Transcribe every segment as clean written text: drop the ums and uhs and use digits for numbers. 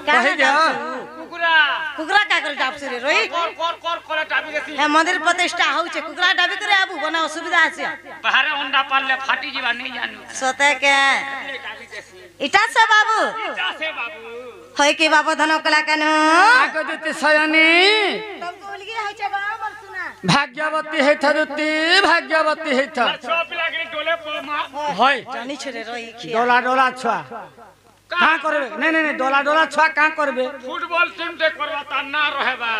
कहे जा कुकुरा कुकुरा का कर डाब से रोई कर टाबी देसी हे मंदिर प्रतिष्ठा होउ छे कुकुरा डाबी करे आबू बना असुविधा আছে बाहर अंडा पालले फाटी जीवा नहीं जानू सते के टाबी देसी इटा से बाबू जासे बाबू होय के बाबू धन कला कानु आको जति सयनी तुमको उलगी होय छे गामर सुना भाग्यवती है थरुती भाग्यवती है थ सब लागे डोले पमा होय जानी छरे रोई खिया डोला डोला छुआ कहाँ करबे नहीं नहीं नहीं डोला डोला छुआ कहाँ करबे फुटबॉल टीम दे करवाता ना रहेबा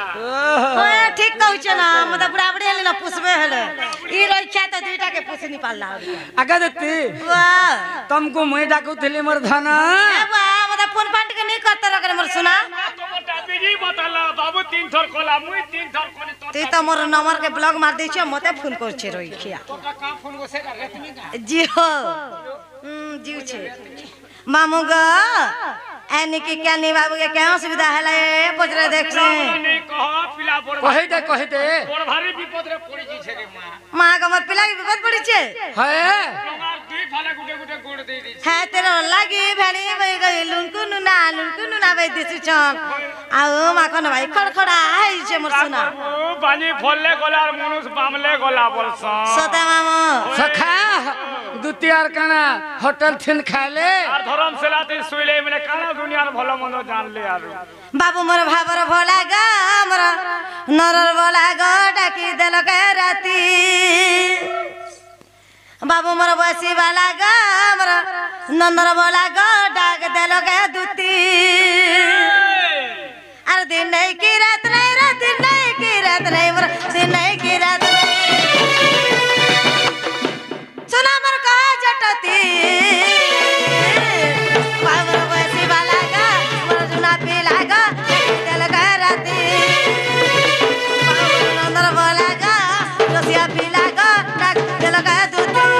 ओए ठीक कहू छे ना मत बुढ़ा बुढ़ी हले ना पुछबे हले ई रोई खिया तो दुईटा के पुछ निकाल ला आगे जति वाह तुमको मुई डाकू थली मोर धन ए वाह मत फोन पांट के नहीं करते रगरे मोर सुना तो बता बिजी बताला बाबू 3 थर कोला मुई 3 थर कोनी तो तू तो मोर नंबर के ब्लॉग मार दै छ मते फोन कर छे रोई खिया का फोन को से रेतनी का जी हो जीव छे मामू ग एनी के क्या नी बाबू के क्या सुविधा है ले पोजरे देख से नहीं कह पिला बोड़ कहे दे बोड़ भारी विपद रे पड़ी जी छे रे मां मां का मत पिला के विपद पड़ी छे है हमार दुई फाले गुटे गुटे गुड़ दे दी है तेरो लागी भेड़ी बई गई लुनकु नुना बई दिसु छन आउ माखन भाई खड़खड़ा है छे मोर सुना बानी फलले गला मनुष्य बामले गला बोलस सते मामू सखा दुतियार कना होटल थिन खाले আর ধরমশালাতে শুইলে মানে কানা দুনিয়ার ভালো মন্দ জানলে আর बाबू मोर भाबर भोला गा मोर नरर बोला ग डाकी देल के राती बाबू मोर बसी वाला गा मोर नंदर बोला ग डाक देल के दुती अरे दिन नहीं की रात नहीं रे दिन नहीं की रात नहीं मोर दिन नहीं की रात सुना मोर कहा जटती बाबू बसी वाला गा मोर जुना पीला गा देल के राती बाबू नंदर बोला गा रसिया पीला गा डाक देल के दुती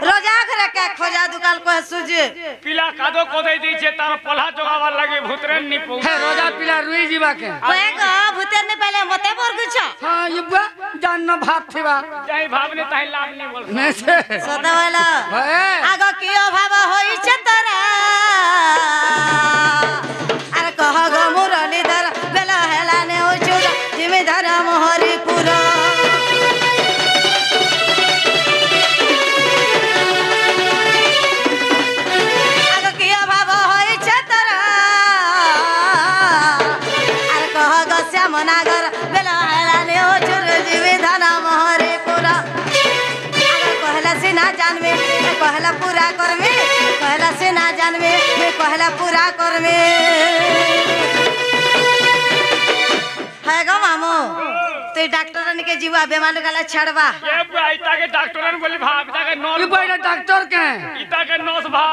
रोजा घर के खोजा दुकान को सुजे पिला कादो कोदे दीछे तार पल्हा जोगावार लागे भूतरेन नि पौ है रोजा पिला रुई जीवा के ओए गो भूतेर ने पहले मते बोर गुछ हां युवा जान न भात थिबा जाई भावने ताई लाभ नि बोल नहीं से सदा वाला है आगो की अभाव होई छ तोरा अरे कह गो मुरलीधर बेला हेला ने हो चुर जिम्मेदार मोहरी पुरा मनागर बेला हेलाने हो चुर जीवे धना मोहरे पूरा अगर कहला से ना जानवे मैं कहला पूरा करमे कहला से ना जानवे मैं कहला पूरा करमे है गो मामू तो डॉक्टर के जीवा बेमार गला छड़वा ये इता के डॉक्टरन बोली भाग इता के नर्स ये बड़ा डॉक्टर के इता के नर्स भा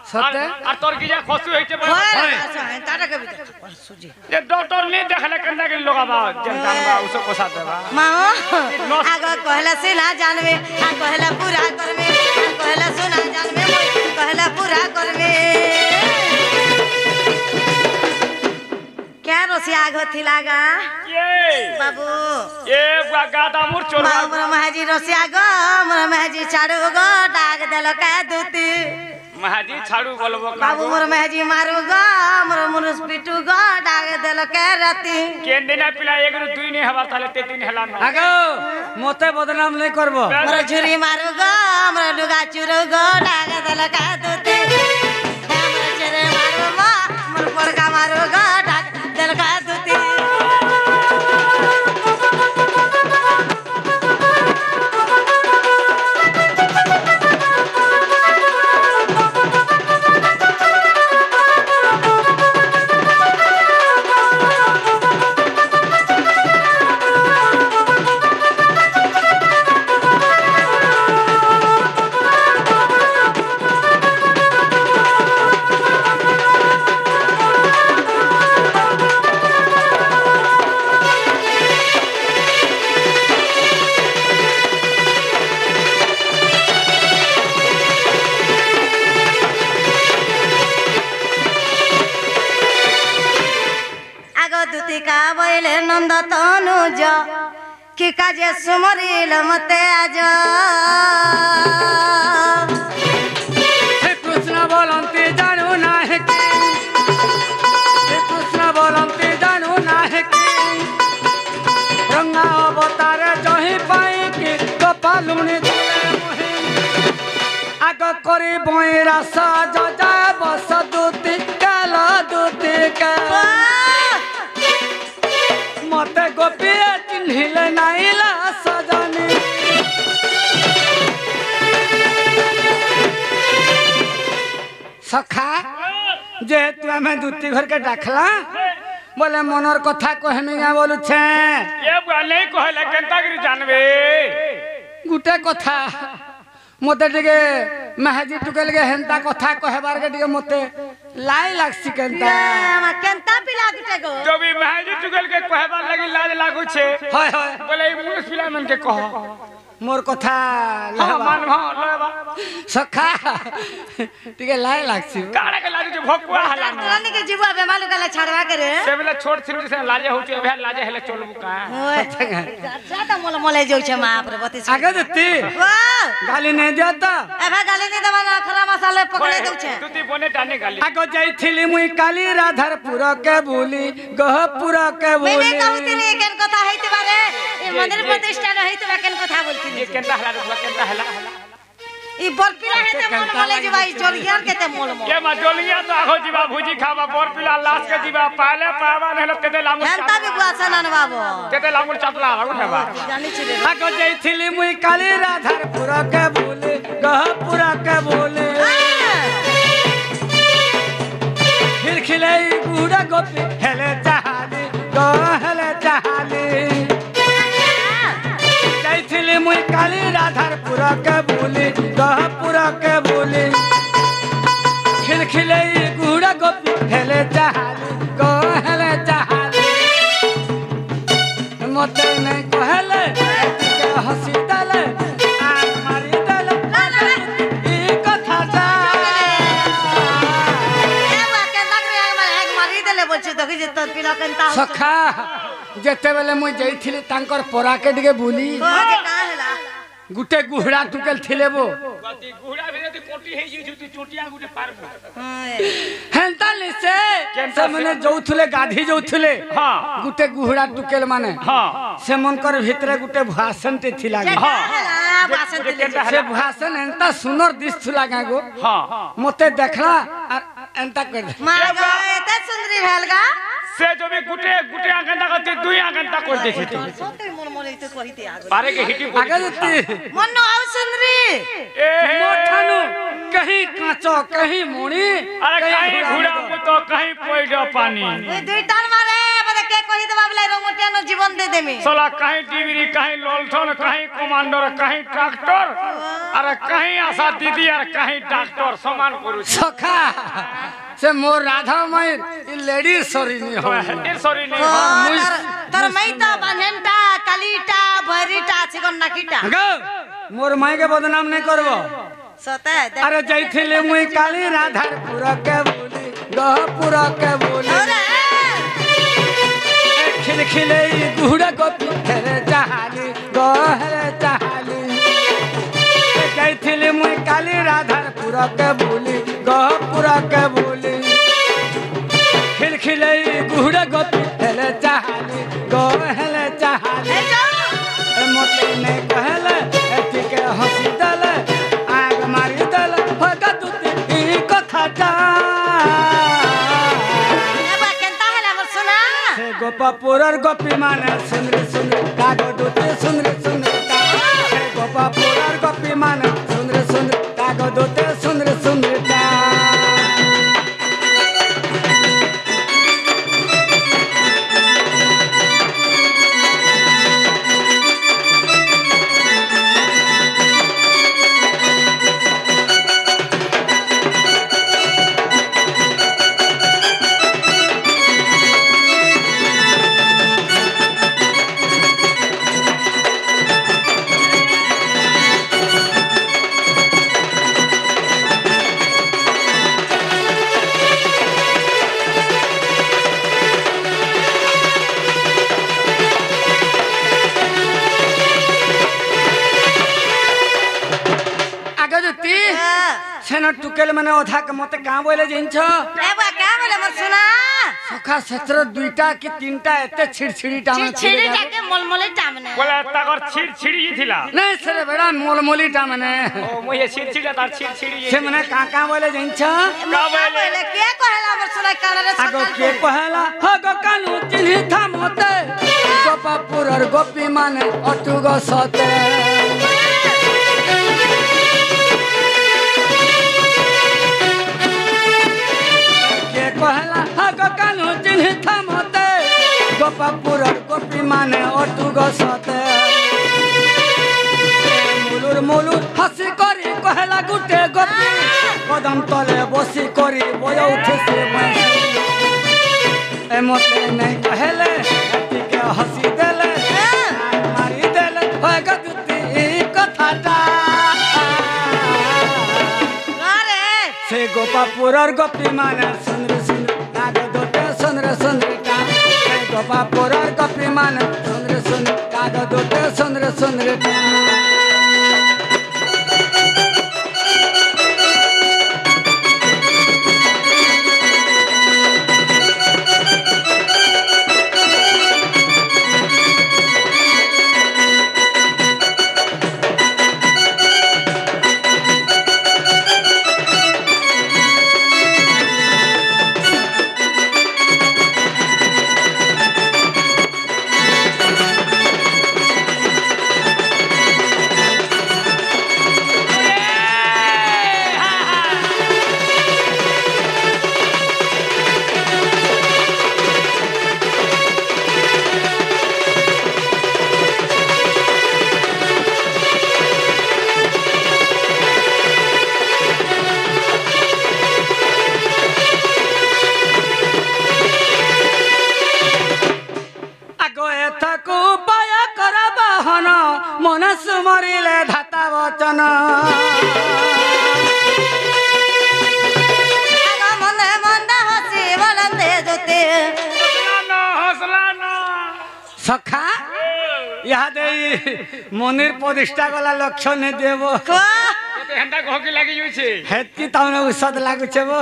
सत्य और तोर गिया खसु होइते होय तारा के भी सुजी ये डॉक्टर ने देखले कन्ना के लोग बा जनतान बा उसको कोसा देबा मामू आगे कहला से ना जानवे आ कहला पूरा करमे कहला सुना जानवे मोय कहला पूरा करमे क्या रोसिया आगो थी लागा ये बाबू ये गादा मुर चोरा मोर महाजी रोसिया गो मोर महाजी छाड़ू गो डाग देलो का दूती महाजी छाड़ू बोलबो बाबू मोर महाजी मारू गो मोर मुनुस पिटू गो डाग देलो का राती केन दिना पिला एक रु दुई ने हवा ताले ते दिन हला न आगो मोते बदनाम नहीं करबो मोर झुरी मारू गो मोर लुगा चुरू गो डाग देलो का दूती मोर चरे मारू मा मोर पड़का मारू गो डाग देलो का दूती अनुज कि काजे सुमरिल मते आज हे कृष्ण बोलंती जानू नाही की हे कृष्ण बोलंती जानू नाही की रंगा अवतार जही पाई की कपालुनी तले मोहि आग करी बइरा सजा बस दूती काल दूती का मते गोपी चिन्हिले नाइला सजनी सखा जेहेतु आम दूती घर के डाकला बोले मनर कथा कहमिया बोलु छे ये नहीं कहले केनता करी जानबे गुटे कथा मते टिके महाजी टुकेल के हेंता कथा कहबार के टिके मते लाई लागसी केनता केनता पिला गुटे गो जो भी महाजी टुकल के कहबा लगी लाज लागू छे होय होय बोले मुस पिला मन के कह मोर कथा हां मान हां लेबा सखा टिके लाई लागसी काड़ा के लाजू जे भकुआ हला तोरनी के जीवा बेमालू गला छाड़वा करे से बेला छोट छिन से लाजे होती अबे लाजे हेले चलबू का ओए ज्यादा मोल मोले जाउ छे मां प्रभति आगे देती वाह गाली नहीं देता एबे गाली नहीं देबा ना खरा मसाले पकड़े दउ छे तुती बने टाने गाली आगो जाइथिली मुई काली राधारपुर के बोली गहपुर के मैं बोली कहूतनी केन कथा हेति बारे ए मंदिर प्रतिष्ठा रहित बा केन कथा बोलती ये केनता हला रुपा केनता हला ई बरपिला हेते मोल मोले जीवा ई जोलियार केते मोल मोल के मजोलिया तो आहो जीवा भुजी खावा बोर पिला लाश के जीवा पाले पावा नहले तेते लामु हेंता भी गुआसा नन बाबू तेते लामु चपला लागू हेबा जानी छी रे आगो जाइथिली मुई काली राधारपुर के बोली गहपुर के बोली खिलखिले गुड़ा गोपी हेले चाहाली गहले चाहाली जाइथिली मुई काली राधारपुर के बोली गहपुर के बोली खिलखिले गुड़ा गोपी हेले चाहाली गहले चाहाली मते नहीं कहले के हंसी दले आग मारी दले ई कथा जा ए बा केनता करे आग में आग मारी देले बोलछ तो कि जत पिला केनता सखा जेते बेले मुई जाइथिली तांकर पराके टिके बोली ओ जे का हला गुटे गुहड़ा टुकेल थिले बो गति गुहड़ा भेजती कोटी हे जी जुती चोटिया गुटे पारबो हेंता लिसे से मने जोथुले गाधी जोथुले हां गुटे गुहड़ा टुकेल माने हां से मनकर भीतरे गुटे भाषण ते थिला जे का हला भाषण दिले से भाषण एंता सुनर दिसथुला गागो हां मते देखला एंता कर मार गए एते सुंदरी भेलगा से जो भी गुटे गुटे आगंता करते दुई आगंता कर देखी तो सोते मन मोले तो कहिते आग पारे के हिटी आगे जती मन्नो आउ सुंदरी ए मोठानु कहीं काचो कहीं मोणी अरे कहीं घुड़ा तो कहीं पोइडो पानी ओए दुई टान मारे बदे के कहि देबा बले रोमटिया न जीवन दे देमी साला कहीं डिग्री कहीं लोलथन कहीं कमांडर कहीं ट्रैक्टर अरे कहीं आशा दीदी और कहीं डॉक्टर समान करू सखा से मोर राधा माई लेडी सॉरी नहीं हो सॉरी नहीं मुई तर मई तो बनेंटा कालीटा भरीटा छिकन नाकीटा गो मोर माई के बदनाम नहीं करबो सते अरे जाइथिले मुई काली राधारपुर के बोली गहपुर के बोली खिलखिले गुड़ा गोपी हेरे चाहाली गहरे चाहाली जाइथिले मुई काली राधारपुर के बोली गहपुर के बोली खिलखिले गुड़ा गोपी हेरे चाहाली गहरे चाहाली मते नहीं कहले एथि के हंसी दले आग मारी दले भगा दुती ई कथा जा एबा केनता हला मोर सुना से गोपापुरर गोपी माने सुंदरी सुंदरी कागो दुती सुंदरी सुंदरी से गोपापुरर गोपी माने सुंदरी सुंदरी कागो दुती सुंदरी सुंदरी हेन टुकेल माने अधा के मते का बोले जिंछ ए बा का बोले मोर सुना सखा क्षेत्र दुईटा कि तीनटा एते छिड़छिड़ी टामे छिड़ी जाके मलमले टामने बोले ताकर छिड़छिड़ी थिला नहीं सरे बेड़ा मोलमोली टामे ओ मोये छिड़छिड़ी तार छिड़छिड़ी से मने का बोले जिंछ का बोले के कहला मोर सुना कान रे आगो के कहला हगो कानू चिन्हि था मते गोपापुर और गोपी माने अतुग सते कहला हग कानू चिन्हि था मते गोपापुर गोपी माने अतुग सते मुलुर मुलुर हसी करी कहला गुटे गोपी कदम तले बसी करी बय उठे से ए मते नहीं कहले के हसी देले मारी देले हग दुती कथाटा अरे से गोपापुर और गोपी माने गोपापुर गोपी मान सुंदर सुंदर काग दोटे सुंदर सुंदर मनस मरिले धाता वचन आगा मने मंदा हसी बोलंदे जोते हौसला ना सखा यहाँ दे मनिर प्रतिष्ठा गला लक्ष्य ने देबो को तो हंडा घोकी लगी जुई छे हेती ताउने उसद लागु छबो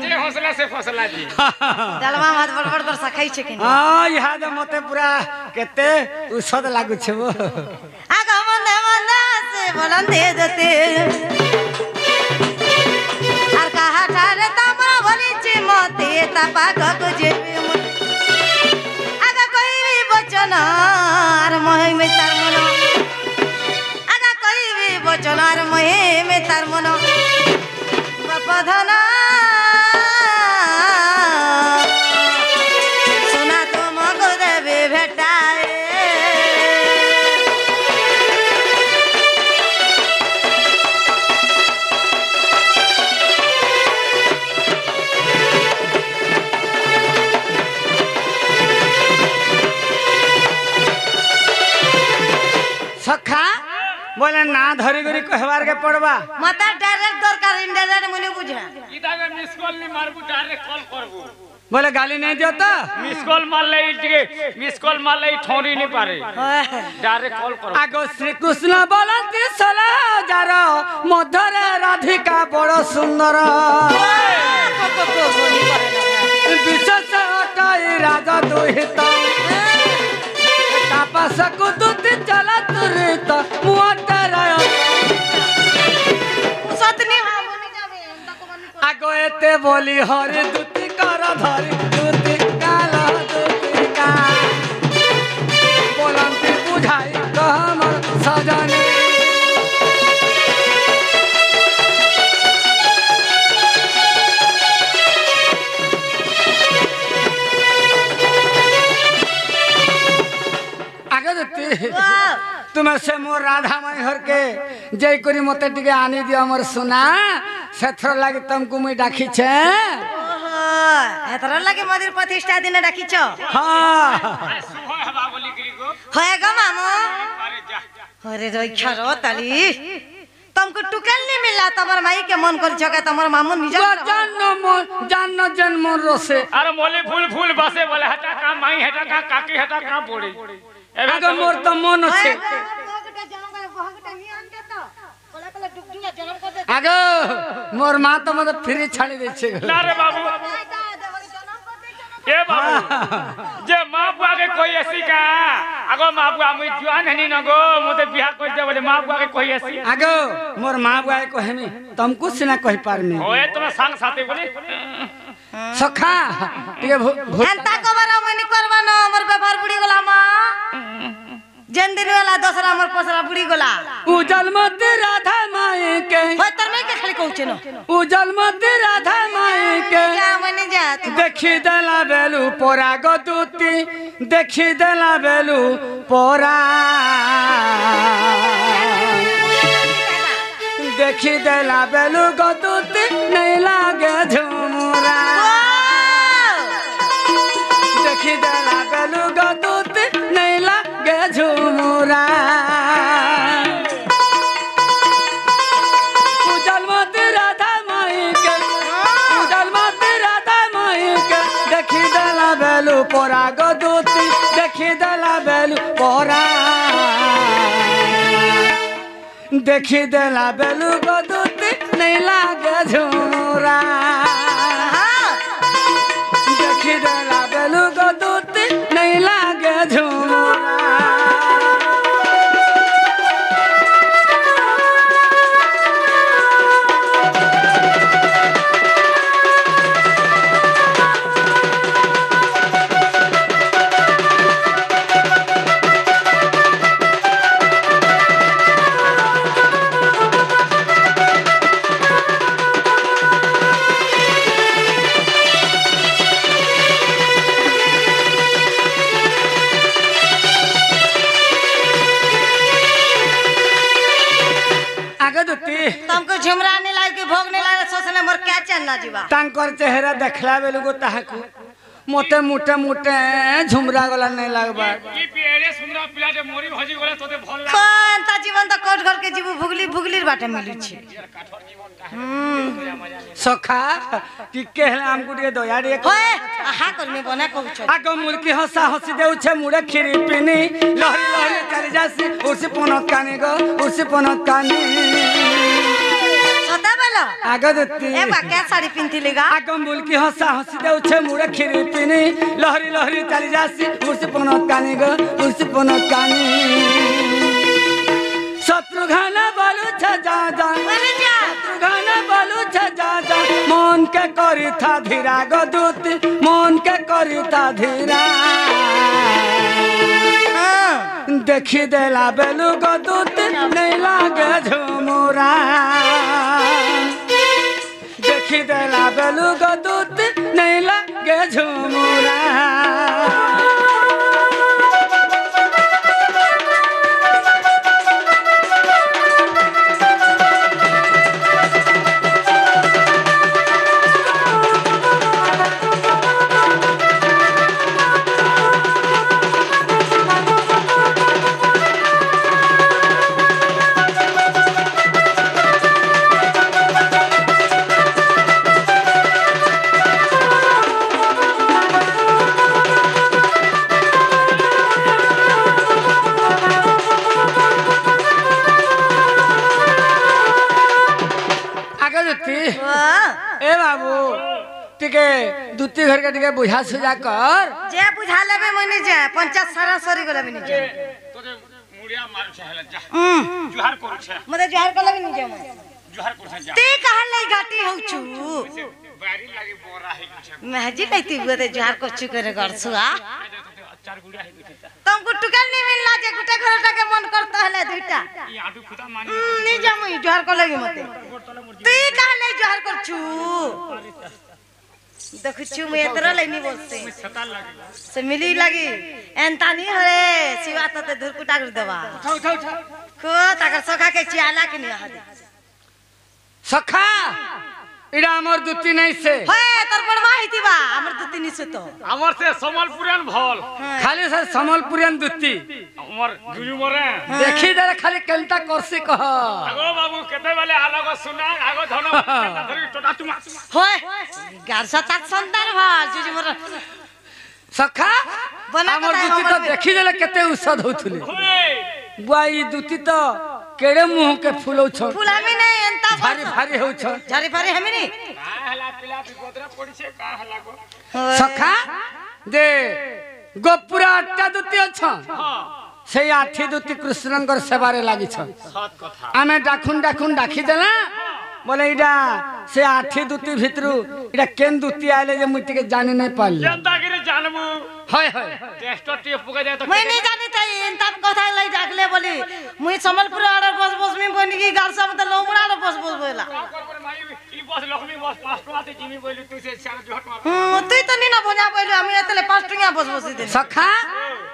जे हौसला से फसला जी दलवा मत बड़बड़ कर सखाई छे कि हां यहाँ दे मते पूरा केते उसद लागु छबो आगा मने मंदा हसी बोलंदे जोते आर कहा ठारे तमरा भली छि मते तपा गगु जेबी आगा कोई भी बचन आर मोहि में तार मन आगा कोई भी बचन आर मोहि में तार मन बपधना सुना तुम को देवे भेटाए सखा बोले ना धरी गरी कहवार के पड़बा मता डायरेक्ट दरकार इनडायरेक्ट मुनि बुझा इदा में मिस कॉल नहीं मारबू डायरेक्ट कॉल करबू बोले गाली नहीं दियो तो मिस कॉल मार ले मिस कॉल मार ले ठोरी नहीं पारे डायरेक्ट कॉल करो आगो श्री कृष्ण बोलती सला जार मधुरे राधिका बड़ सुंदर विशेष अटाई राजा दुहित तापस कुदुत चला तुरित मुआटराय सतनी हामुनि जावे तको मन आगो एते बोली हरि दुति कर धरि दुति काल दुति का बोलंती बुझाई कहमर सजनी आगे देती तुम्हें से मोर राधा माई हर के जय करी मते टिके आनी दियो हमर सुना सेथर लागे तुमको मुई डाकी छे ओहो हेतरा लगे मंदिर प्रतिष्ठा दिन राखी छ हां सुहो हवा बोली गिरी को होए ग मामू अरे जा अरे रो खरो तली तुमको टुकल नहीं मिला तमर माई के मन कर जगह तमर मामू निज जान जन्म रोसे अरे मोले फूल फूल बसे बोले हटा का माई हटा का काकी हटा का बोड़ी आगे मोर त मन छे आगो मोर माँ तो मतलब फ्री छाड़ी दे छे ना रे बाबू ए बाबू जे माँ बुआ के कोई ऐसी का अगो माँ बुआ मुई जुआन हनी न गो मुते बियाह कर दे बोले माँ बुआ के कोई ऐसी आगो मोर माँ बुआ को हमी तुम कुछ ना कहि पार में ओए तोरा संग साथे बोले सखा ठीक एंता को बारा मनी करबा न हमर व्यवहार बुड़ी गला मां जन दिन वाला दूसरा हमर पसरा बुड़ी गला उजल मत राधा माई के होय तर में के खाली कहू न उजल मत राधा माई के क्या मनी जात देखी देला बेलू पोरा गदुती देखी देला बेलू पोरा देखी देला बेलू गदुती नहीं लागे झुमुरा देखी देला बेलू गदुती नहीं लागे झुमुरा उजल मत राधा माई के उजल मत राधा माई के देखी देला बेलू पोरा गदुती देखी देला बेलू पोरा देखी देला बेलू गदुती नहीं लागे झुमुरा देखी देला बेलू गदुती नहीं लागे झुमुरा तुमको झुमरा नहीं लाग के भोग नहीं लाग सोचले मोर क्या चलना जीवा तांकर चेहरा देखला बेलुगो ताहाकू मोटे मोटे मोटे झुमरा गला नहीं लागबा ई पेरे सुंदरा पिलाटे मोरी भजी गले तोते भल लाग कोन ता जीवन तो कोट घर के जीव भुगली भुगलीर बाटे मिली छी सखा कि कहला हमको के दया रे होए आहा कर में बना कहू छ आगो मुर्की हंसा हंसी देउ छे मुड़े खीरी पिनी लहरी लहरी चली जासी उसी पनत कानी गो उसी पनत कानी सता बेला आगो दत्ती ए बा क्या साड़ी पिंथी लेगा आगो मुर्की हंसा हंसी देउ छे मुड़े खीरी पिनी लहरी लहरी चली जासी उसी पनत कानी गो उसी पनत कानी शत्रुघ्न बोलू छ जा जा बोले जा शत्रुघ्न बोलू छ जा जा मन के करी था धीरा गदुती मन के करी था धीरा देखी देला बेलू गदुती नहीं लागे झुमुरा देखी देला बेलू गदुती नहीं लागे झुमुरा ए बाबू टिके दुती घर के टिके बुझा सुझा कर जे बुझा लेबे मने जे पंचायत सारा सरी गले बिनी जे तोते मुड़िया मारू छहला जा जुहार करू छ मते जुहार कले बिनी जे जुहार करू छ जा ते कहल लै गाटी हौ छु बारी लागे बोरा है छ महजी कहती बुते जुहार कोछु करे गरसुआ चार गुड़िया है दुटा तुमको टुकल नहीं मिलला जे गुटे घरटा के मन करता हले दुटा ई आडू खुदा मानी नहीं जामुई जुहार कले मते ते कहल लै जुहार कर छु देख छु मैं एतरा लेनी बोलते सता लागे से मिली लगी एंता नहीं हरे सिवा तो धुरकुटा कर देवा उठा खो ताकर सखा के चियाला के नहीं हदे सखा इडा हमर दुती नहीं से होए तर बड़वा हितिबा हमर दुती नहीं से तो हमर से समलपुरन भल खाली से समलपुरियन दुती हमर जुजू मरे देखी दे खाली केलता करसी कह आगो बाबू केते वाले आलग सुना आगो धन धरी टोटा तुमा होए 1107 संतान भा जुजू मोर सखा बना हमर दुती तो देखी दे केते औषध होथुले होए बुआई दुती तो केड़े मुंह के फूलो छ फुलामी नहीं एंता भारी भारी हो छ झारी फारी हमी नहीं हला पिला गोदरा पड़ी से का हला गो सखा दे गोपुरा अट्टा दुती छ हां से आठी दुती कृष्णंकर सेवारे लागी छ सत कथा आमे डाखुन डाखुन डाखी देला बोले इडा से आठी दुती भितरु इडा केन दुती आले जे मुई के जाने नहीं पाल जनता गिरे जानमु हाय हाय टेस्ट टिप पुगा जाय तो मैं नहीं जानी ताई एंता कथा लाई डाकले बोली मुई संबलपुर आड़ बस बस में बनी की गार सब त लोमड़ा आड़ बस बस बोला ई बस लक्ष्मी बस 5 टका ते जिमी बोली तू से चार झट मार तुई तो नी ना भजा बोली हम एतले 5 टका बस बस दे सखा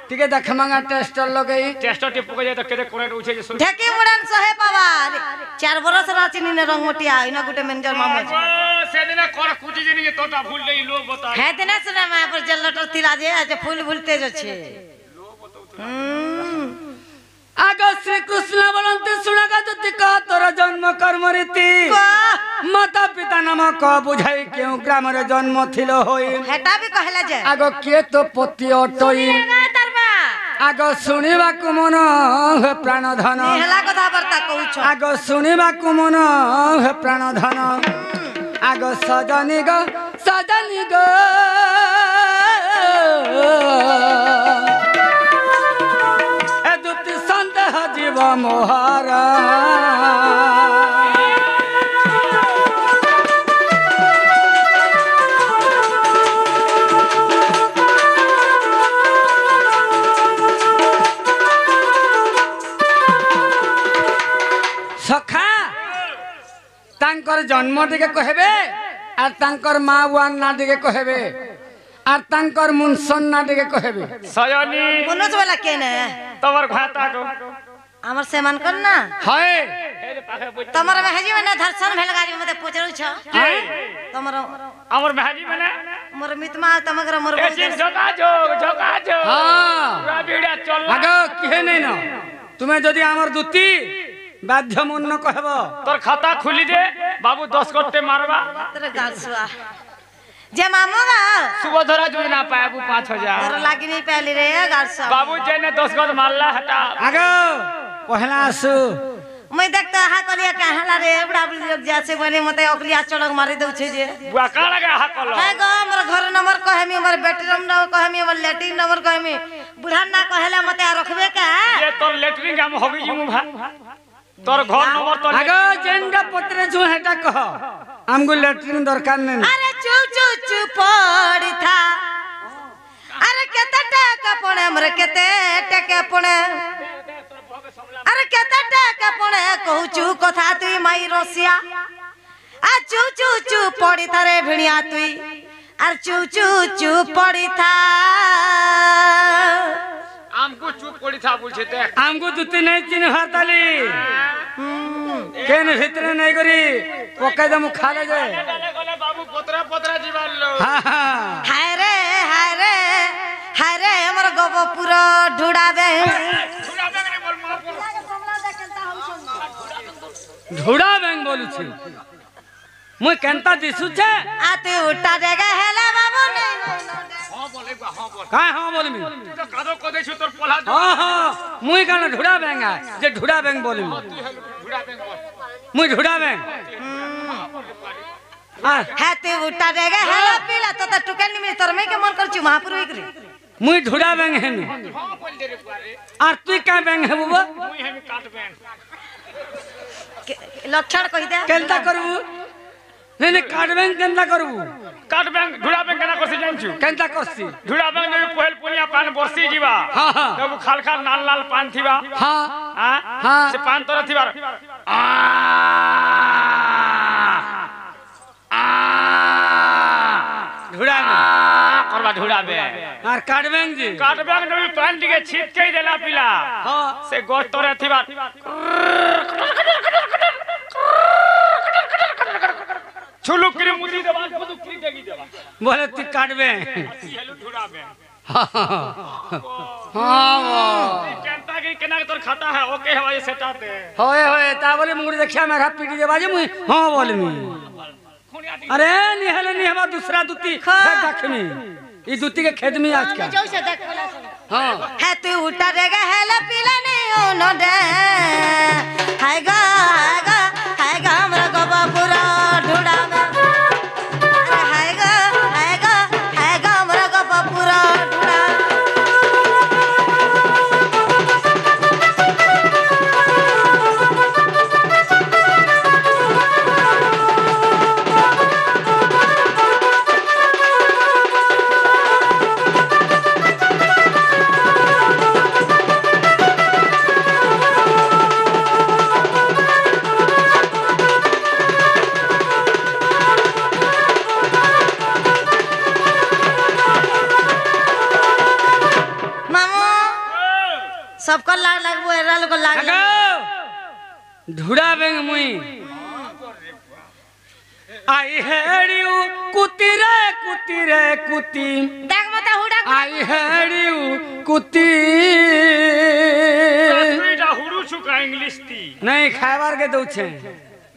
टिके देख मंगा टेस्टर लगई टेस्ट टिप पुगा जाय तो केते कोने उठे जे ढेकी मुड़न सहे पावा 4 बरस राचिनी ने रंगोटिया इना गुटे मैनेजर मामा सेदिना कोन कुटी जिनी के तोटा भूल गई लो बता है दिना सुना मैं पर जल्लटर तिला जे आज फूल भूलते जो छे आगो श्री कृष्ण बोलते सुनागा दुती का तोर जन्म कर्म रीति माता पिता नाम क बुझाई क्यों ग्राम रे जन्म थिलो होई हेटा भी कहला जे आगो के तो पति अटई दरबा आगो सुनिबा को मन हे प्राण धन हेला कथा बर्ता कहू छ आगो सुनिबा को मन हे प्राण धन आगो सजनी गो ए दुती संदेह जीव मोहरा सखा तांकर जन्म टिके कहबे आर तांकर माँ बुआन ना टिके कहबे आर तांकर मुनसन ना टिके कहबे सयनी मनोज वाला केने तवर घाता को हमर सेमान करना हाय तमर महजी में दर्शन भेल गाड़ी मते पूछरू छ तमर हमर भाजी बने मोर मितमा तमगर मोर ऐसे झोका जो हां पूरा भिड़ा चल आगो किहे नै न तुमे जदी हमर दुती बाध्य मन न कहबो तोर खाता खुली दे बाबू 10 कट्टे मारबा तेरे गाल सुआ जे मामोगा सुबधरा जोजना पाबू 5000 तोर लागी नहीं पहली रे गाल सुआ बाबू जेने 10 गज मारला हटा आगो पहला आसु मैं देखता हा कलिया कहला रे बड़ा बड़ी लोग जासे बने मते अकलिया चलक मारी दउ छे जे बुआ का लगे हा कलो है गो हमर घर नंबर कहमी हमर बेडरूम नंबर कहमी हमर लैट्रिन नंबर कहमी बुढ़ा ना कहला मते रखबे का ये तोर लेटरिंग हम होबी जिमु भा तोर घर नंबर तो आगो जेंडा पत्रे छु हेटा कह हमगो लैट्रिन दरकार नै अरे चू चू चू पड़ी था अरे केते टका पड़े हमरे केते टका पड़े अरे केते टका पड़े कहू चू कथा तुई माई रोसिया आ चू चू चू पड़ी था रे भिणिया तुई अरे चू चू चू पड़ी था हमको चुप पड़ी था बोलछे ते हमगो दुती नै चिन्ह हरताली केन भितरे नै करी पक्का दम खाले जे गले बाबू पोतरा जीवन लो हाय रे हमर गोबो पूरा ढुड़ाबे ढुड़ा बैंक बोलू छी मुई केनता दिसु छे आते उठा देगा हेला बाबू ने हां बोले हां बोल काय हां बोलमी तू तो कादो को देछु तोर पोला हां मुई काना ढुड़ा बैंक आ जे ढुड़ा बैंक बोलमी घुड़ा बैंक बोल मुई ढुड़ा बैंक हाते उठा देगा हेला पीला तो टुकन में तोर में के मन कर छु महापुर एकरी मुई ढुड़ा बैंक है नी हां बोल दे रे पुआरे और तू का बैंक है बुबा मुई हम काट बैंक लक्षण कहि दे केनता करबू नहीं काट बैंक केनता करबू काट बैंक घुड़ा बैंक केना करसी जानछु केनता करसी घुड़ा बैंक जो पहल पुनिया पान बरसी जीवा हां हां तब खाल खाल लाल लाल पान थीबा हां हां हां से पान तोरा थीबा ढुड़ा करबा घुड़ा बैंक और काट बैंक जी काट बैंक जो पान टिके छीट के देला पिला हां से गोट तोरा थीबा छुलु करी मुदी देबा खुद फ्री देगी देबा बोले तू काट बैंक हेलो घुड़ा बैंक हां केनता के केना तोर खाता है ओके हवा ये सेटाते होए होए ता बोले मुंगरी देखिया मेरा पीटी दे बाजे मुई हां बोलमी अरे निहले निहबा दूसरा दुती देखमी ई दुती के खेत में आज का जो से देख बोला हां है तू उठा देगा हेला पीला नहीं ओ नो दे लगबो एरा लोग लाग ढुड़ा बेंग मुई आई हेड़ियो कुती रे कुती देख मत हुड़ा आई हेड़ियो कुती तुईटा हुडू छुका इंग्लिश ती नहीं खाइबार के दउ छे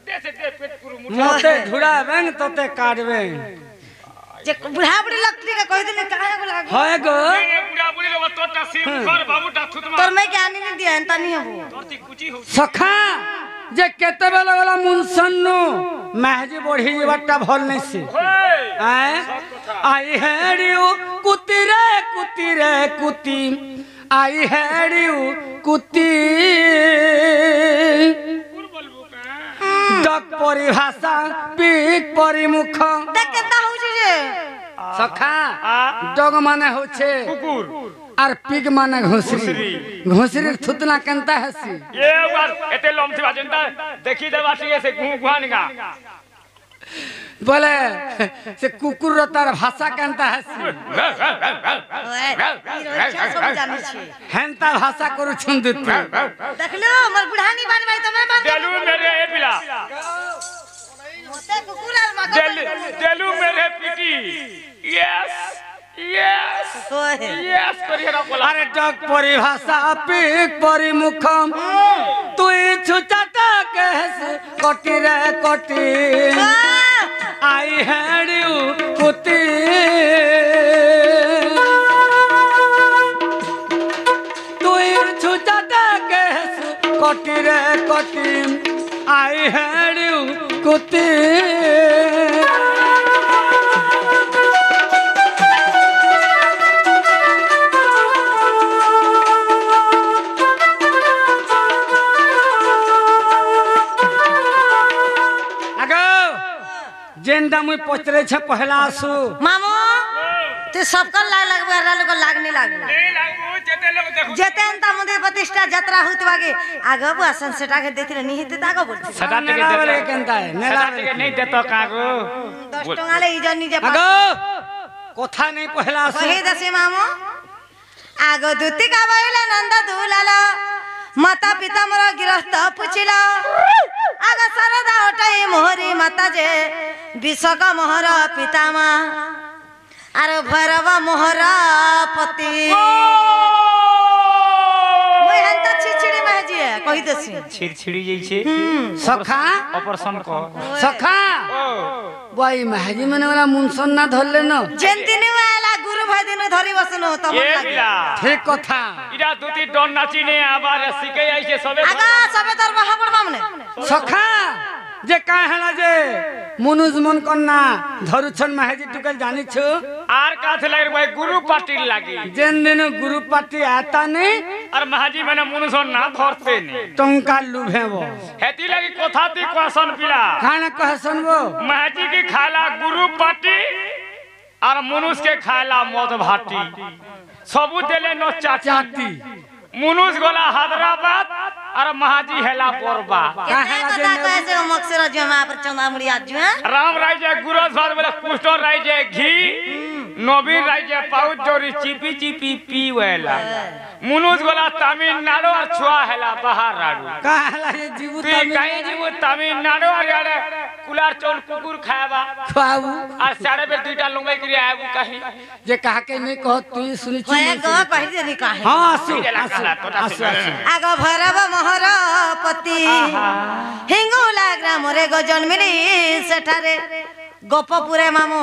दे से दे पेट पुरु मोते ढुड़ा बेंग तोते काटबे जे बुढ़ा बुढ़ी लगती के कह दिले काहे को लाग होय गो ए बुढ़ा बुढ़ी लोग तोटा सिर घर बाबूटा थुतमा तोर मैं ज्ञानी नहीं दिया एंता नहीं हबो तोरती कुची हो सखा जे केते बेला गला मुनसन्नु महजी बढ़ी जीवटा भल नहीं से आए आई हेड़ियो कुती रे कुती आई हेड़ियो कुती डक परिभाषा पीक परिमुख देख केता हो जे सखा डग माने होछे कुकुर আর পিগ মানে ঘুষরি ঘুষরির থুতনা কেনতা হাসি ये बार एते लमथि बाजनता देखि देबा ठीक से गुहानिगा বলে সে কুকুর তার ভাষা কেনতা হাসি ओए ई रोजा सब जानि छी হেনতা ভাষা করুছন দিত देखलो हमर बुढ़ानी बनबाई त मैं बन देलू मेरे ए पिला मोते कुकुर और मगर देलू मेरे पिटी यस यस ओए यस करियरा बोला আরে ডগ পরিভাষা পিগ পরিমুখম তুই ছুচাটা কেস কটি রে কটি আই হেড়িউ কুতি তুই ছুচাটা কেস কটি রে কটি আই হেড়িউ কুতি जेंडा मुई पचरे छे पहला आसु मामू ते सबका लगबे एरा लोग लाग नहीं लागबो नहीं लागू जेते लोग देखो जेते अंता मंदिर प्रतिष्ठा यात्रा होत बागे आगे बुआसन सेटा के देथिले नहीं हेते तागो बोलते सदा टिके नेलावरे देता केनता है सदा नेलावरे टिके नहीं देतो कागो 10 टंगा ले इजन निजे आगो कोथा नहीं पहला आसु कहि दसे मामू आगो दुती का बइले नंद दुलाला माता पिता मोर गृहस्थ पुछिला आगो सरदा ओटाई मोहरी माता जे विश्वक मोहर पितामा आरो भैरव मोहर पति मोय हंता छिछिड़ी महजी कहि दसी छिड़छिड़ी जइछे सखा ऑपरेशन को सखा बाई महजी मने वाला मुनसन ना धरले न जेन दिन वाला गुरु भाई दिन धरी बसनो तमन ये लागे बिला ठीक कथा इरा दुती डन नाची ने आबार सिके आइछे सबे आगा सबे दर बहाबड़ मामने सखा जे काहेला जे मनुज मन कन्ना धरुछन महजी टुकल जानि छु आर काथे लागे भाई गुरु पार्टी लागी जेन दिन गुरु पाटी आता नहीं और महाजी मैंने मुनसन ना धरते ने टंका लुभेबो हेती लागी कोथाती क्वेश्चन पिला खाना कहसन वो महाजी की खाला गुरु पार्टी और मुनुष के खाला मद भाटी सबू देले न चाचाती मुनुष गोला हैदराबाद और महाजी हेला बोरबा केते कथा कैसे मक्सर जमा पर चंदा मुड़िया जु राम राय जे गुरस भात बोले कुष्ठ राय जे घी नवीन राय जे पाउच जोरी चिपी चिपी पीवेला मुनुष गोला तमिलनाडु और छुआ हेला बाहर राडू काहेला ये जीवु पी कहीं जीवु तमिलनाडु और यारे कुलार चौल कुकुर खाएबा खाऊ और साढ़े बेर दुईटा लंबाई करी आएबू कहीं जे कहा के नहीं कह तू सुनि छु ओए गो कहि देनी काहे हां आसु आसु आगो भैरव मोहर पति हिंगुला ग्राम रे गो जन्मिली सेठारे गोपपुरे मामू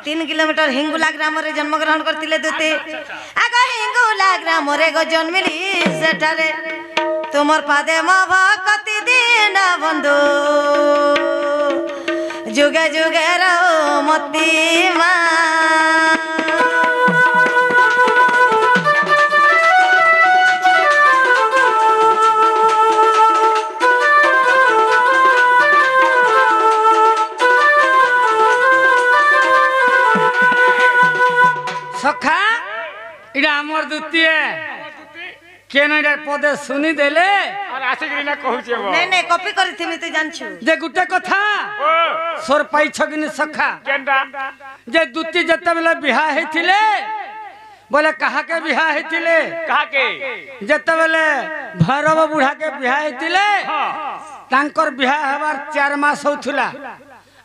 3 किलोमीटर हिंगुला ग्राम रे जन्म ग्रहण करतिले दुते आगो हिंगुला ग्राम रे गो जन्मिली सेठारे तुमर पादे म भक्ति दिन बंधु जुगे जुगे रहो मती मा सखा इडा हमर दुतिए केन इडा पदे सुनि देले और आशिक रीना कहूचे वो नहीं नहीं कॉपी करी थी मैं तो जान छु जे गुटे कथा ओ सोर पाई छगिनी सखा केंडा जे दुती जते बेले बिहा हेथिले बोले कहा के बिहा हेतिले कहा के जते बेले भैरव बुढ़ा के बिहा हेतिले हां तांकर बिहा हेबार 4 मास होथुला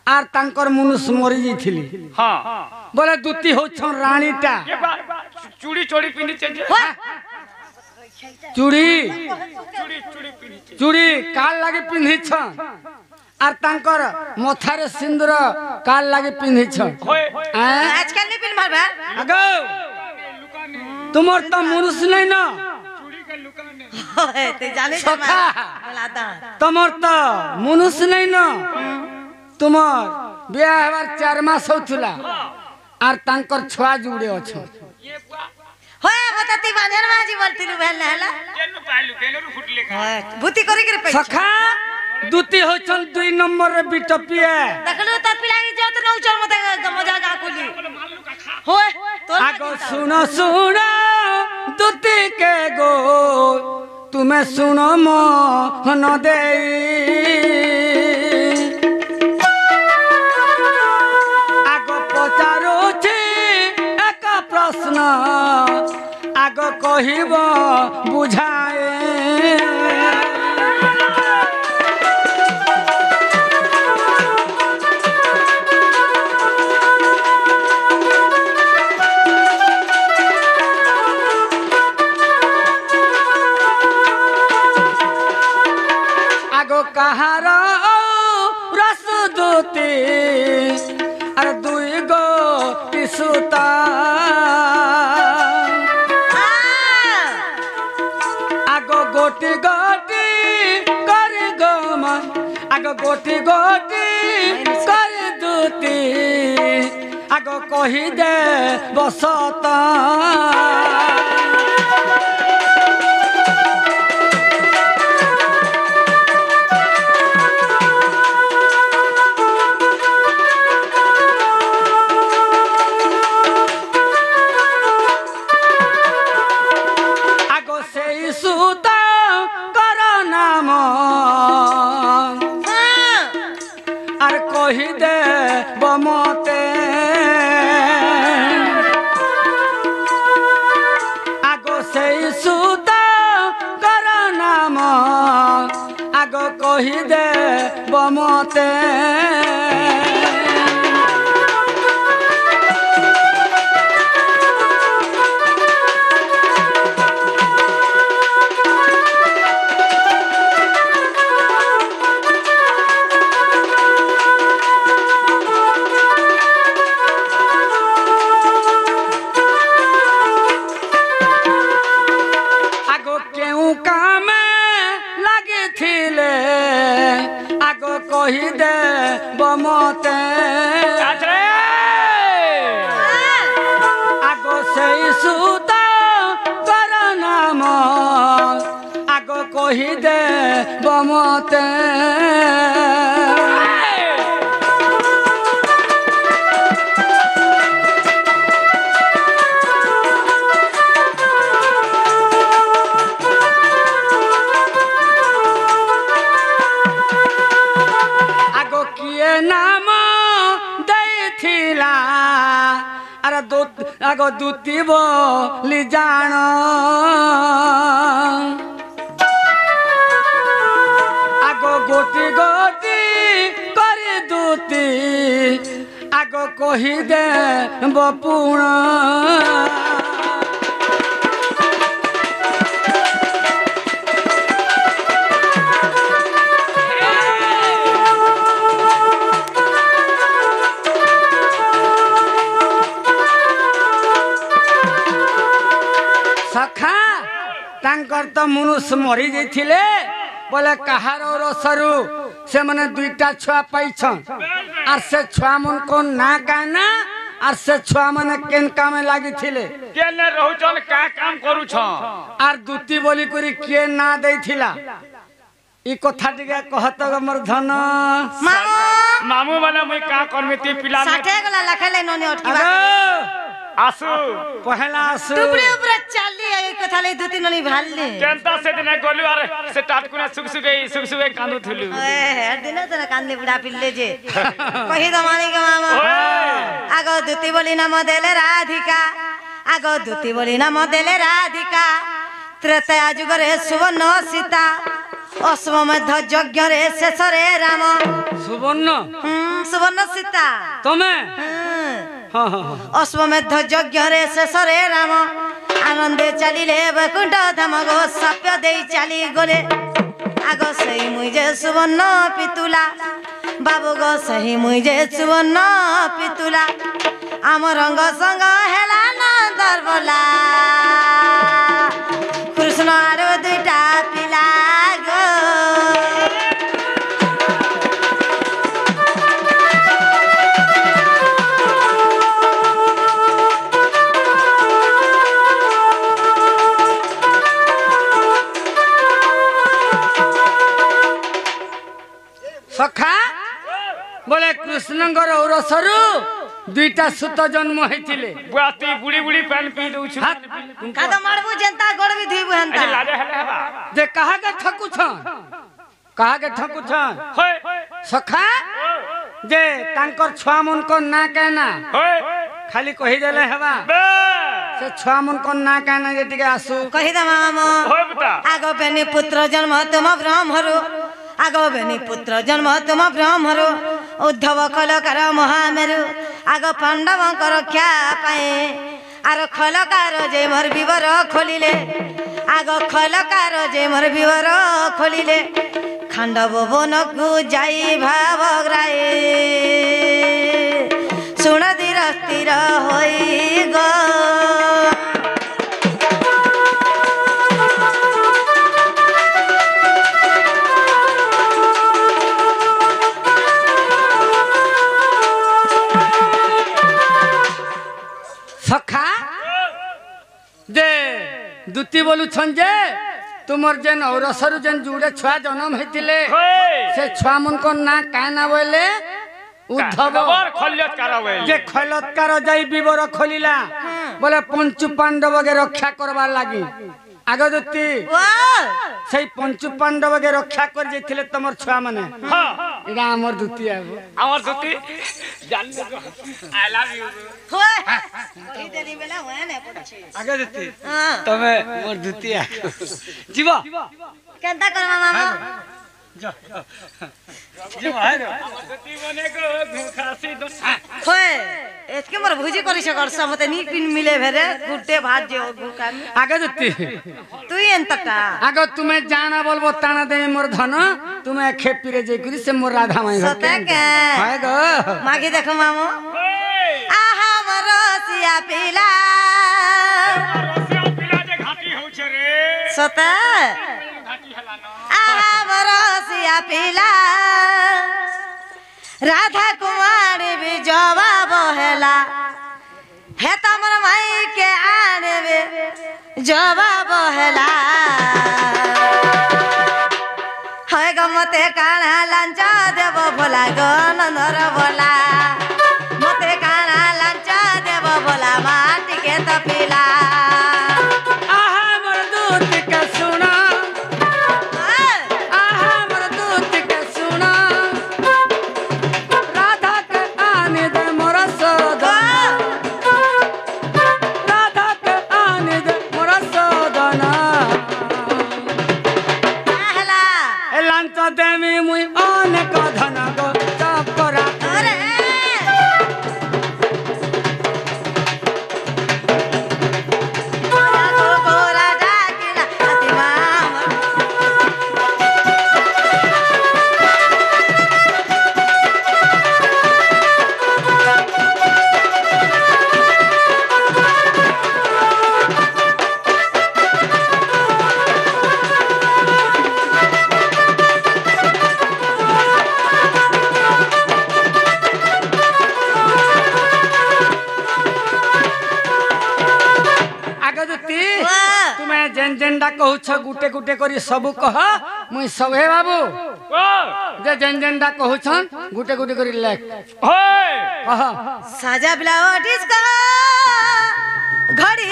आर तांकर मनुष्य मरि जइथिली हां बोले दुती हो छ रानीटा ये चूड़ी चोड़ी पिनी चाहिए चूड़ी चूड़ी चूड़ी पिनी चाहिए चूड़ी काल लागे पिन्हि छ आर तांकर मथारे सिंदूर काल लागे पिन्हि छ होए आजकल नहीं पिन मारबा अगो तुमर त मनुष्य नहीं ना चूड़ी के लुकाने होए ते जाने सखा। बोलाता तुमर त मनुष्य नहीं ना तुमर बिहा हेबार 4 मास होथुला आर तांकर छुआ जुड़े अछ ये होए बताती बांधन माजी बोलती लु भेल नहला केनु पाइलु केनु फुटले का होए भूती करी के पैसा सखा दुती हो छन 2 नंबर रे बिटपिए देखलो त पिलाई जत नौ चल मते मजा जा कोली होए तो आगो सुनो सुनो दुती के गो तुम्हें सुनो मोहन दे आगो पचारुछि एक प्रश्न आगो कहिब बुझाए आगो कहार रस दूती अरे 2 गो टिसुता आगो गोटी गोटी कर गम आगो गोटी गोटी कर दूती आगो कही दे बसता कही दे बमते आगो से सुता कर नाम आगो कही दे बमते कही दे बमते आगो से सुता कर नाम आगो कही दे बमते नाम देथिला अरे आगो दूती बोली जान आगो गोटी गोटी कर दूती आगो कही दे बपुण सखा तांकर तो मनुष्य मरी जाइथिले बोले कहार रसरु से माने 2टा छुआ पाइछन आर से छुआ मन को ना काना आर से छुआ माने केन काम लागिथिले केने रहउचन का काम करू छ आर दुती बोली करी के ना देथिला ई कथा टिके कहत हमर धन मामू माने मैं का करमे ती पिला में 60 गला लखले नने उठवा आसु पहला आसु टुपड़ी ऊपर चाली ए कथा ले 2-3 ननी भालले केनता से दिन गलु अरे से टाटकुने सुगसुगे कांदु थुलु ओए हर दिन त कांदे बुढ़ा पिल्ले जे कहि दमानी के मामा आगो दुती बोली ना मदेले राधिका आग दूती बोली नाम देले राधिका त्रेता जुगरे सुवर्ण सीता अश्वमेध यज्ञ रे शेष रे राम सुवर्ण सुवर्ण सीता तुम्हें अश्वमेध यज्ञ रे शेष रे राम आनंदे चलिले वैकुंठ धाम गो सप्य दे चली गले आग सही मुझे सुवर्ण पितुला बाबू गो सही मुझे सुवर्ण पितुला आम रंग संग हेला नंदर बोला कृष्ण आरो दुईटा पिला गो सखा बोले कृष्णଙ୍କର ଔରସରୁ दुईटा सुत जन्म होइतिले बुआती बुड़ी बुड़ी पानी पी दउ छु कादो मारबू जनता गोड़ भी धुइबू हंता लाजे हेले हबा जे कहा के ठकु छन होय सखा जे तांकर छुआ मन को ना कहना होय खाली कहि देले हबा बे से छुआ मन को ना कहना जे टिके आसु कहि द मामा होय बता आगो बेनी पुत्र जन्म तुम ब्रह्मरु आगो बेनी पुत्र जन्म तुम ब्रह्मरु उद्धव कलकार महामेरु आगो पांडव को रक्षा पाए आर खलकार जे मोर विवर खोलिले आगो खलकार जे मोर विवर खोलिले खांडव वन को जाई भावग्राए सुन धीर स्थिर होई गो सखा जे दुती बोलु छन जे तुमर जेन औरसरु जेन जुड़े छुआ जन्म हेतिले से छुआ मन को ना काना बोले उद्धव खल्यत करावे जे खलत्कार जाई विवर खोलिला बोले पंचु पांडव के रक्षा करबार लागी आगे दुती से पंचु पांडव के रक्षा कर जेथिले तमर छुआ माने हां इडा हमर दुती आबो हमर दुती जान आई लव यू होय ई देनी बेला होय ने पछी आगे दुती हां तमे मोर दुती आ जीवा केंता कर मामा जा जीवा है दुती बने को खासी दो होय एतके मोर भुजी करि सकर स मते नी पिन मिले भेरे गुड्डे भात जे गुकान आगे दुती तुई एंतटा आगे तुम्हें जाना बोलबो ताना दे मोर धन तुम्हें खेपी रे जे करी से मोर राधा माई सते के हाय गो मागी देखो मामो आहा मरसिया पिला रसिया पिला जे घाटी हो छे रे सते घाटी हला न आहा मरसिया पिला राधा कुमारी भी जवाब हेला हे तमर माई के आने जवाब हेला है गमते काना लांचा देव भोला गनर बोला मते काना लांचा देव भोला माटी के तपिला आहा मोर दूत के सुना आहा मोर दूत के सुना राधा के आने दे मोर सदन राधा के आने दे मोर सदन आहला ए लांचा देमी मुई आने का धन गो चपरा अरे गोरा डाकिला अति मामा आगे दुती तुम्हें जेन जेनडा कहू छ गुटे गुटे करी सब कह मुई सब हे बाबू ओ जे जेन जेनडा कहू छन गुटे गुटे करी लेख होय कह साजा ब्लाओ डिस्को घड़ी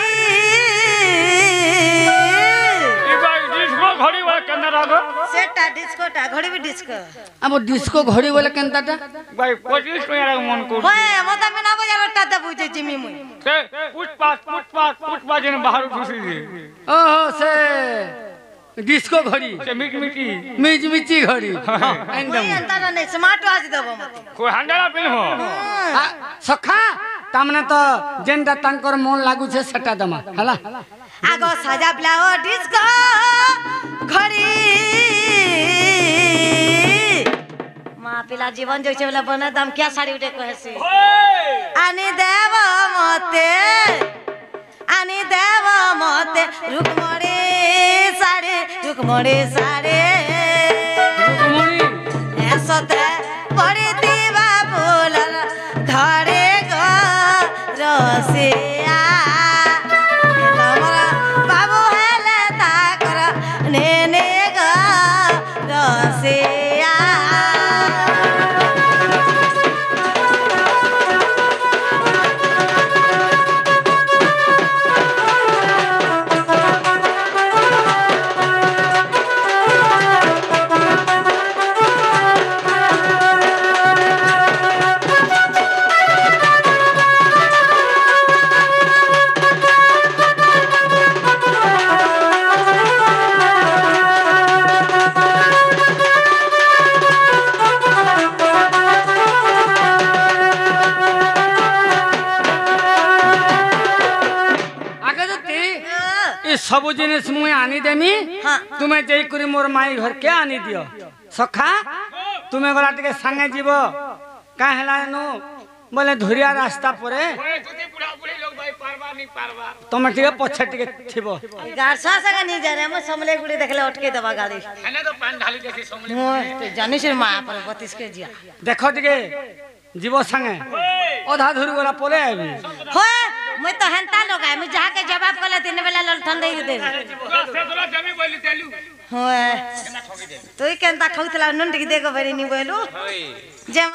ई बाई डिस्को घड़ी वाला केंद्र रागो सेटा डिस्कोटा घड़ी भी डिस्को अब डिस्को घड़ी बोले केनताटा भाई 25 टका मन को होए मता बिना बजार टा बुझे जिमी मुई से पुष्पा जन बाहर घुसी दे ओहो से डिस्को घड़ी से मिटी मिची घड़ी कोई अंतर नहीं स्मार्ट वाच देबो मते कोई हंडा पिन हो सखा तामने तो जेनटा तांकर मन लागू छे सेटा दमा हला आगो साजा ब्लाओ डिस्को घड़ी मां पिला जीवन जो छे बना दाम क्या साड़ी उठे कहसी आनी देव मते रुकमणी साड़ी रुकमणी सते पड़ी दीवा फूलर धरे गो रसिया बाबू हेले ताकर नेने गो रसिया सब जिनिस मुई आनी देमी हाँ। तुम्हें जई करी मोर माई घर के आनी दियो सखा तुम्हें गला टिके संगे जीव का हेला नु बोले धुरिया रास्ता परे तुम टिके पछे टिके थिबो गारसा सगा नहीं जा रे हम समले गुड़ी देखले अटके दबा गाड़ी खाने तो पान ढाली देसी समले तो जानिस रे मां पर 32 के जिया देखो टिके जीव संगे ओधा धुरी गला पले आबी होए मैं तो हंता लोग है मैं जाके जवाब कले दिन बेला ललठन दे दे से तोला जमी बोली तेलू होए तू केनता खौतला नंडी के देखो बरी नी बोलू जे